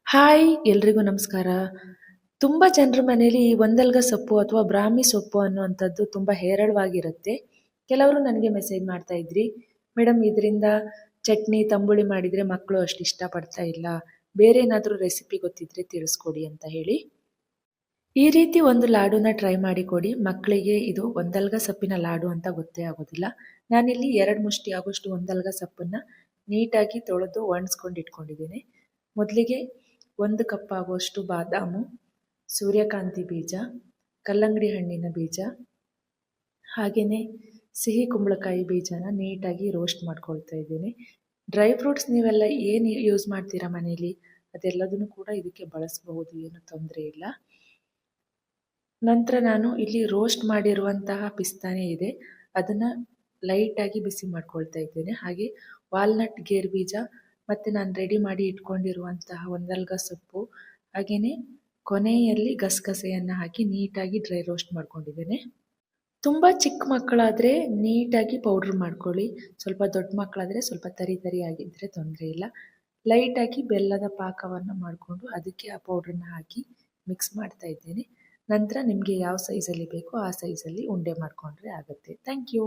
Hi ಎಲ್ರಿಗೂ ನಮಸ್ಕಾರ. ತುಂಬ ಜನರ ಮನೇಲಿ ಈ ಒಂದಲ್ಗ ಸೊಪ್ಪು ಅಥವಾ ಬ್ರಾಹ್ಮಿ ಸೊಪ್ಪು ಅನ್ನುವಂಥದ್ದು ತುಂಬ ಹೇರಳವಾಗಿರುತ್ತೆ. ಕೆಲವರು ನನಗೆ ಮೆಸೇಜ್ ಮಾಡ್ತಾ ಇದ್ರಿ, ಮೇಡಮ್ ಇದರಿಂದ ಚಟ್ನಿ ತಂಬುಳಿ ಮಾಡಿದರೆ ಮಕ್ಕಳು ಅಷ್ಟು ಇಷ್ಟಪಡ್ತಾ ಇಲ್ಲ, ಬೇರೆ ಏನಾದರೂ ರೆಸಿಪಿ ಗೊತ್ತಿದ್ರೆ ತಿಳಿಸ್ಕೊಡಿ ಅಂತ ಹೇಳಿ. ಈ ರೀತಿ ಒಂದು ಲಾಡುನ ಟ್ರೈ ಮಾಡಿ ಕೊಡಿ, ಮಕ್ಕಳಿಗೆ ಇದು ಒಂದಲ್ಗ ಸೊಪ್ಪಿನ ಲಾಡು ಅಂತ ಗೊತ್ತೇ ಆಗೋದಿಲ್ಲ. ನಾನಿಲ್ಲಿ 2 ಮುಷ್ಟಿ ಆಗೋಷ್ಟು ಒಂದಲ್ಗ ಸೊಪ್ಪನ್ನು ನೀಟಾಗಿ ತೊಳೆದು ಒಣಗಿಸ್ಕೊಂಡು ಇಟ್ಕೊಂಡಿದ್ದೀನಿ. ಮೊದಲಿಗೆ 1 ಕಪ್ ಆಗುವಷ್ಟು ಬಾದಾಮು, ಸೂರ್ಯಕಾಂತಿ ಬೀಜ, ಕಲ್ಲಂಗಡಿ ಹಣ್ಣಿನ ಬೀಜ, ಹಾಗೆಯೇ ಸಿಹಿ ಕುಂಬಳಕಾಯಿ ಬೀಜನ ನೀಟಾಗಿ ರೋಸ್ಟ್ ಮಾಡ್ಕೊಳ್ತಾ ಇದ್ದೀನಿ. ಡ್ರೈ ಫ್ರೂಟ್ಸ್ ನೀವೆಲ್ಲ ಏನು ಯೂಸ್ ಮಾಡ್ತೀರಾ ಮನೇಲಿ ಅದೆಲ್ಲದನ್ನು ಕೂಡ ಇದಕ್ಕೆ ಬಳಸಬಹುದು, ಏನು ತೊಂದರೆ ಇಲ್ಲ. ನಂತರ ನಾನು ಇಲ್ಲಿ ರೋಸ್ಟ್ ಮಾಡಿರುವಂತಹ ಪಿಸ್ತಾನೆ ಇದೆ, ಅದನ್ನು ಲೈಟಾಗಿ ಬಿಸಿ ಮಾಡ್ಕೊಳ್ತಾ ಇದ್ದೇನೆ. ಹಾಗೆ ವಾಲ್ನಟ್ ಗೇರು ಬೀಜ ಮತ್ತು ನಾನು ರೆಡಿ ಮಾಡಿ ಇಟ್ಕೊಂಡಿರುವಂತಹ ಒಂದಲ್ಗ ಸೊಪ್ಪು, ಹಾಗೆಯೇ ಕೊನೆಯಲ್ಲಿ ಗಸಗಸೆಯನ್ನು ಹಾಕಿ ನೀಟಾಗಿ ಡ್ರೈ ರೋಸ್ಟ್ ಮಾಡ್ಕೊಂಡಿದ್ದೇನೆ. ತುಂಬ ಚಿಕ್ಕ ಮಕ್ಕಳಾದರೆ ನೀಟಾಗಿ ಪೌಡ್ರ್ ಮಾಡ್ಕೊಳ್ಳಿ, ಸ್ವಲ್ಪ ದೊಡ್ಡ ಮಕ್ಕಳಾದರೆ ಸ್ವಲ್ಪ ತರಿ ತರಿ ಆಗಿದ್ದರೆ ತೊಂದರೆ ಇಲ್ಲ. ಲೈಟಾಗಿ ಬೆಲ್ಲದ ಪಾಕವನ್ನು ಮಾಡಿಕೊಂಡು ಅದಕ್ಕೆ ಆ ಪೌಡ್ರನ್ನ ಹಾಕಿ ಮಿಕ್ಸ್ ಮಾಡ್ತಾ ಇದ್ದೇನೆ. ನಂತರ ನಿಮಗೆ ಯಾವ ಸೈಜಲ್ಲಿ ಬೇಕೋ ಆ ಸೈಜಲ್ಲಿ ಉಂಡೆ ಮಾಡಿಕೊಂಡ್ರೆ ಆಗುತ್ತೆ. Thank you.